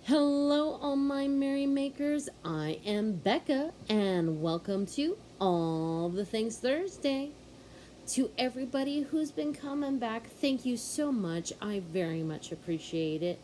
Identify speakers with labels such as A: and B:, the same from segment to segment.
A: Hello, all my merrymakers. I am Becca, and welcome to All the Things Thursday. To everybody who's been coming back, thank you so much. I very much appreciate it.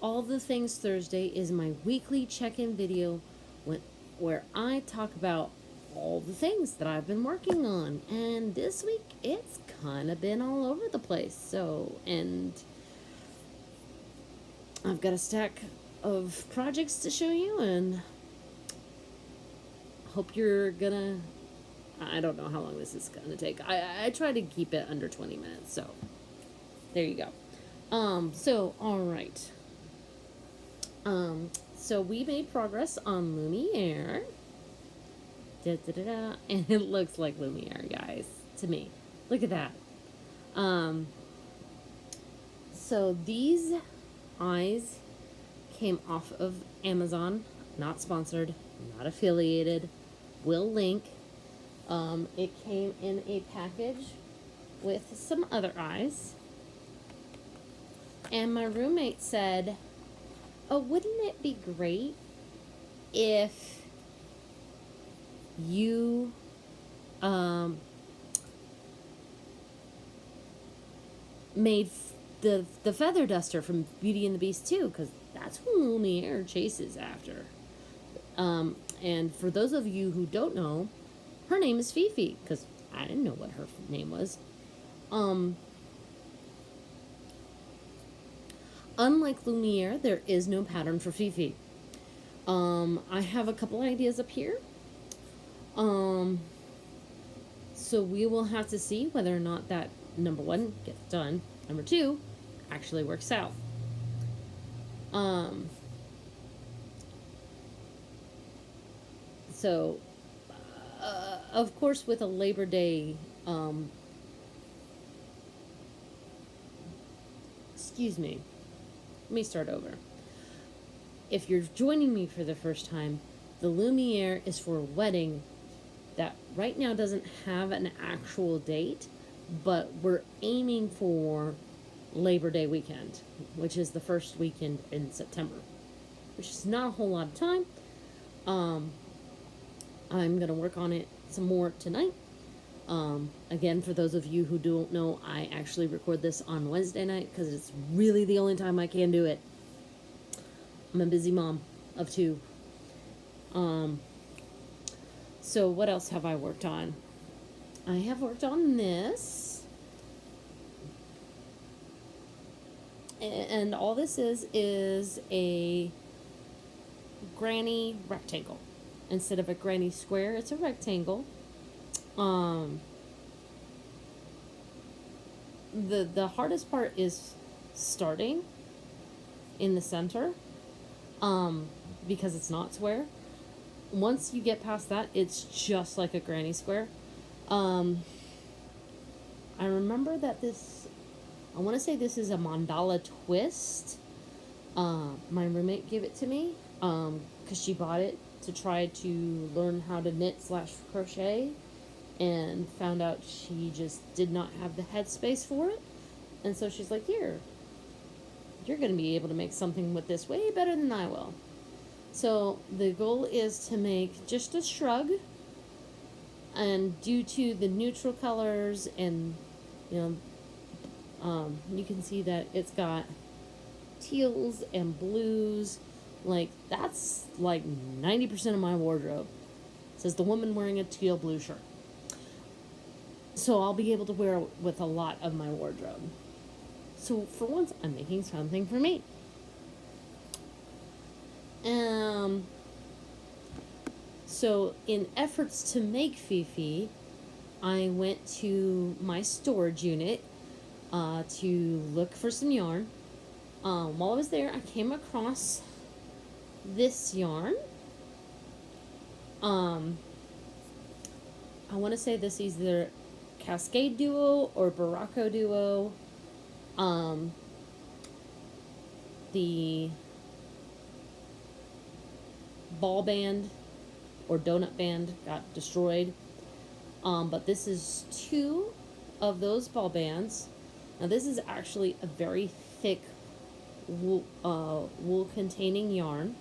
A: All the Things Thursday is my weekly check-in video where I talk about all the things that I've been working on. And this week, it's kind of been all over the place. And I've got a stack of projects to show you, and hope you're gonna, I don't know how long this is gonna take. I try to keep it under 20 minutes, so there you go. All right. So we made progress on Lumiere. And it looks like Lumiere, guys, to me. Look at that. So these eyes came off of Amazon, not sponsored, not affiliated, will link. It came in a package with some other eyes. And my roommate said, oh, wouldn't it be great if you made the feather duster from Beauty and the Beast too, because that's who Lumiere chases after. And for those of you who don't know, her name is Fifi, because I didn't know what her name was. Unlike Lumiere, there is no pattern for Fifi. I have a couple ideas up here. So we will have to see whether or not that, number one, gets done. Number two, actually works out. So, of course, with a Labor Day, excuse me, let me start over. If you're joining me for the first time, the Lumiere is for a wedding that right now doesn't have an actual date, but we're aiming for Labor Day weekend, which is the first weekend in September, which is not a whole lot of time. I'm going to work on it some more tonight. Again, for those of you who don't know, I actually record this on Wednesday night because it's really the only time I can do it. I'm a busy mom of two. So what else have I worked on? I have worked on this. And all this is a granny rectangle. Instead of a granny square, it's a rectangle. The hardest part is starting in the center, because it's not square. Once you get past that, it's just like a granny square. I remember that I want to say this is a mandala twist. My roommate gave it to me, because she bought it to try to learn how to knit / crochet, and found out she just did not have the headspace for it. And so she's like, here, you're going to be able to make something with this way better than I will. So the goal is to make just a shrug, and due to the neutral colors, and you can see that it's got teals and blues. Like, that's like 90% of my wardrobe. It says the woman wearing a teal blue shirt. So I'll be able to wear it with a lot of my wardrobe. So for once, I'm making something for me. So in efforts to make Fifi, I went to my storage unit to look for some yarn. While I was there, I came across this yarn. I want to say this is either Cascade Duo or Baracco Duo. The ball band or donut band got destroyed. But this is 2 of those ball bands. Now this is actually a very thick wool containing yarn.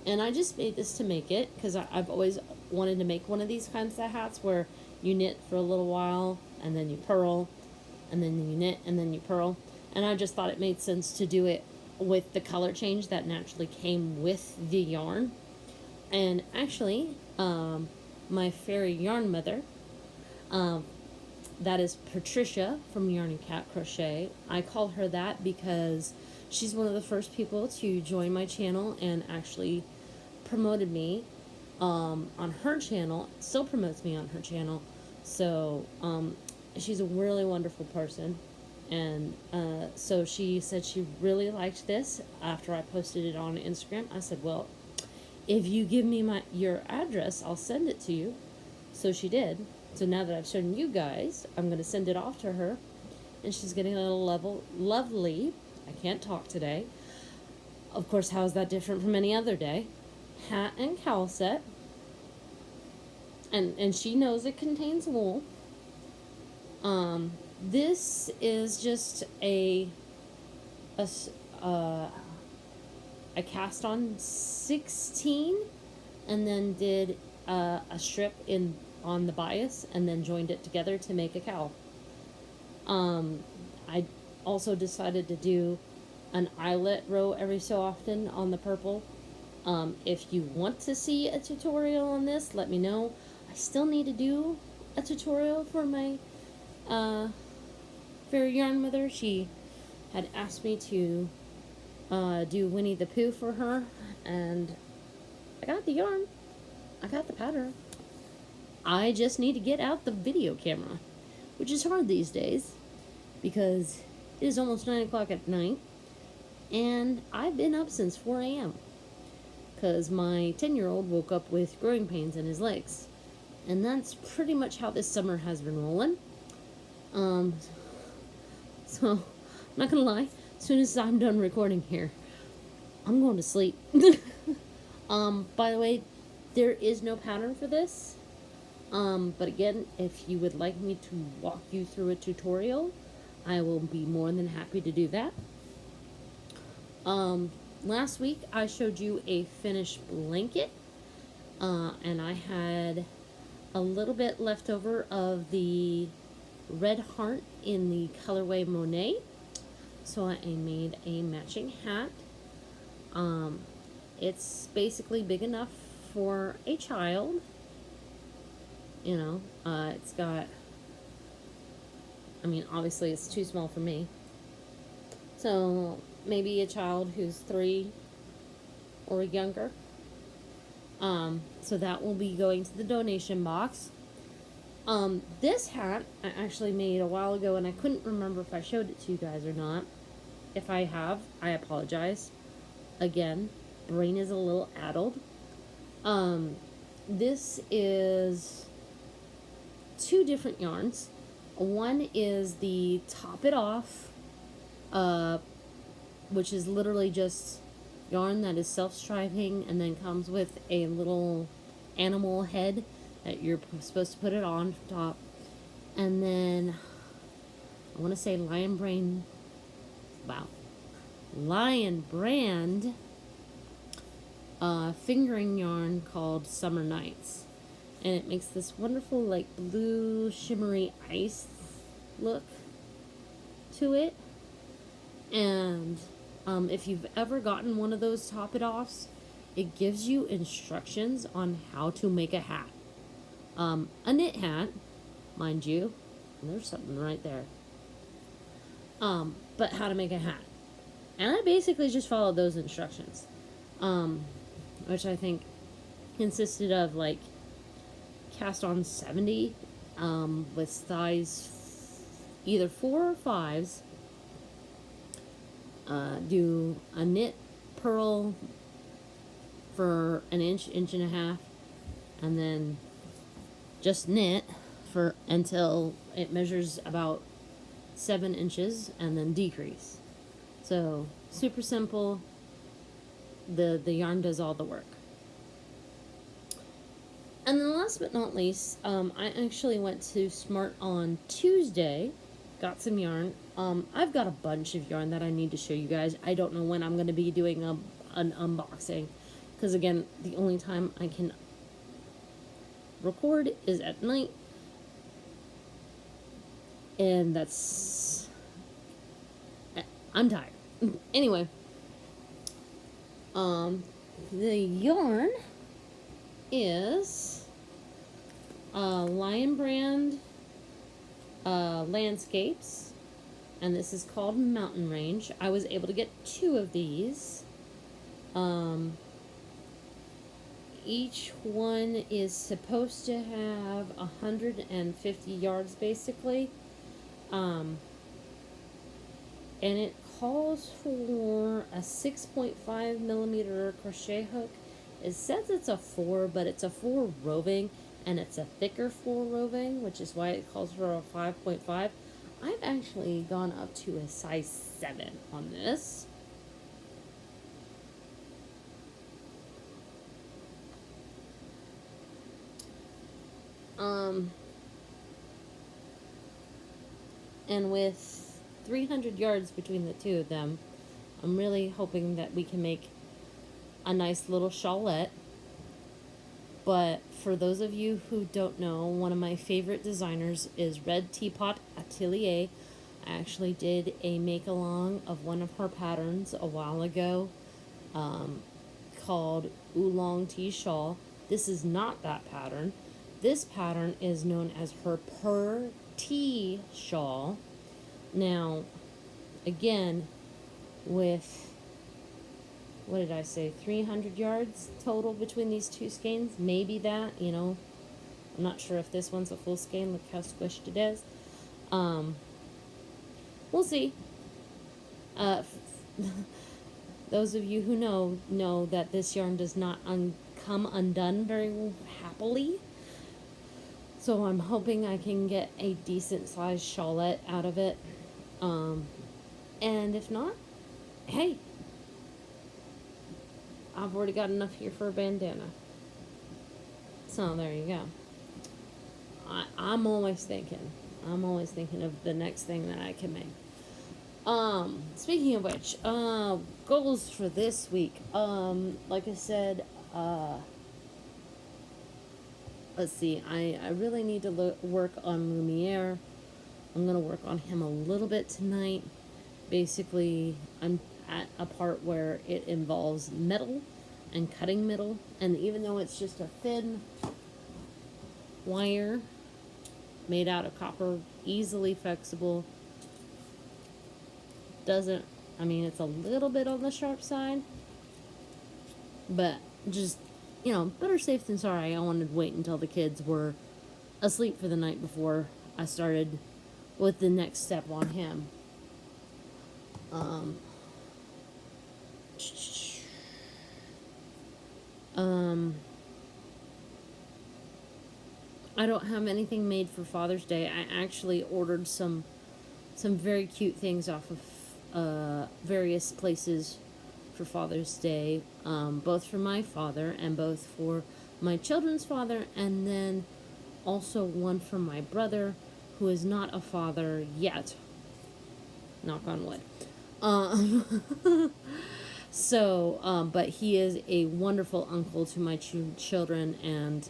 A: And I just made this to make it because I've always wanted to make one of these kinds of hats where you knit for a little while and then you purl and then you knit and then you purl. And I just thought it made sense to do it with the color change that naturally came with the yarn. And actually, my fairy yarn mother, that is Patricia from Yarn and Cat Crochet. I call her that because she's one of the first people to join my channel and actually promoted me on her channel, still promotes me on her channel. So she's a really wonderful person. And so she said she really liked this after I posted it on Instagram. I said, well, if you give me your address, I'll send it to you. So she did. So now that I've shown you guys, I'm going to send it off to her. And she's getting a little lovely, I can't talk today. Of course, how is that different from any other day? Hat and cowl set. And she knows it contains wool. This is just I cast on 16 and then did a strip on the bias and then joined it together to make a cowl. I also decided to do an eyelet row every so often on the purple. If you want to see a tutorial on this, let me know. I still need to do a tutorial for my fairy yarn mother. She had asked me to do Winnie the Pooh for her, and I got the yarn, I got the pattern. I just need to get out the video camera, which is hard these days because it is almost 9 o'clock at night and I've been up since 4 a.m. because my 10-year-old woke up with growing pains in his legs, and that's pretty much how this summer has been rolling. So I'm not gonna lie, as soon as I'm done recording here, I'm going to sleep. By the way, there is no pattern for this. But again, if you would like me to walk you through a tutorial, I will be more than happy to do that. Last week I showed you a finished blanket, and I had a little bit left over of the red heart in the colorway Monet. So I made a matching hat. It's basically big enough for a child. You know, it's got, I mean, obviously it's too small for me. So maybe a child who's 3 or younger. So that will be going to the donation box. This hat I actually made a while ago, and I couldn't remember if I showed it to you guys or not. If I have, I apologize. Again, brain is a little addled. This is 2 different yarns. One is the Top It Off, which is literally just yarn that is self-striping and then comes with a little animal head that you're supposed to put it on top. And then I want to say Lion Brand fingering yarn called Summer Nights. And it makes this wonderful, like, blue shimmery ice look to it. And if you've ever gotten one of those Top It Offs, it gives you instructions on how to make a hat. A knit hat, mind you. And there's something right there. But how to make a hat. And I basically just followed those instructions. Which I think consisted of, like, cast on 70 with size either 4 or 5s. Do a knit purl for an inch and a half, and then just knit for until it measures about 7 inches, and then decrease. So super simple. The yarn does all the work. And then last but not least, I actually went to Smart on Tuesday, got some yarn. I've got a bunch of yarn that I need to show you guys. I don't know when I'm going to be doing an unboxing, because again, the only time I can record is at night, and I'm tired. Anyway, the yarn is Lion Brand Landscapes, and this is called Mountain Range. I was able to get 2 of these. Each one is supposed to have 150 yards basically, and it calls for a 6.5 millimeter crochet hook. It says it's a 4, but it's a 4 roving, and it's a thicker 4 roving, which is why it calls for a 5.5. I've actually gone up to a size 7 on this. And with 300 yards between the 2 of them, I'm really hoping that we can make a nice little shawlette. But for those of you who don't know, one of my favorite designers is Red Teapot Atelier. I actually did a make-along of one of her patterns a while ago, called Oolong Tea Shawl. This is not that pattern. This pattern is known as her Per Tea Shawl. Now, again, with, what did I say, 300 yards total between these 2 skeins? Maybe that, you know. I'm not sure if this one's a full skein. Look how squished it is. We'll see. Those of you who know that this yarn does not come undone very happily. So I'm hoping I can get a decent sized shawlette out of it. And if not, hey, I've already got enough here for a bandana. So there you go. I'm always thinking of the next thing that I can make. Speaking of which, goals for this week. Like I said, let's see, I really need to work on Lumiere. I'm going to work on him a little bit tonight. Basically, I'm at a part where it involves metal and cutting metal. And even though it's just a thin wire made out of copper, easily flexible, doesn't, I mean, it's a little bit on the sharp side. But just, you know, better safe than sorry. I wanted to wait until the kids were asleep for the night before I started with the next step on him. I don't have anything made for Father's Day. I actually ordered some very cute things off of various places for Father's Day, both for my father and both for my children's father, and then also one for my brother, who is not a father yet. Knock on wood. But he is a wonderful uncle to my children, and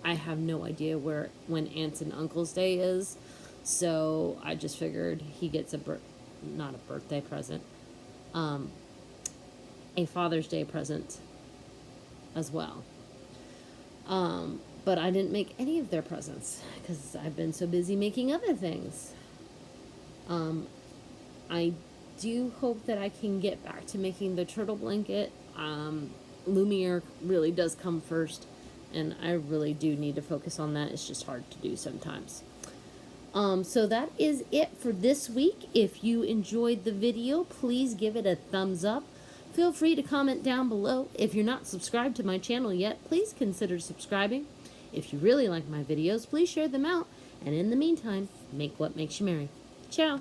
A: I have no idea when Aunts and Uncles Day is, so I just figured he gets not a birthday present, a Father's Day present as well. But I didn't make any of their presents because I've been so busy making other things. I do hope that I can get back to making the turtle blanket. Lumiere really does come first, and I really do need to focus on that. It's just hard to do sometimes. So that is it for this week. If you enjoyed the video, please give it a thumbs up. Feel free to comment down below. If you're not subscribed to my channel yet, please consider subscribing. If you really like my videos, please share them out. And in the meantime, make what makes you merry. Ciao.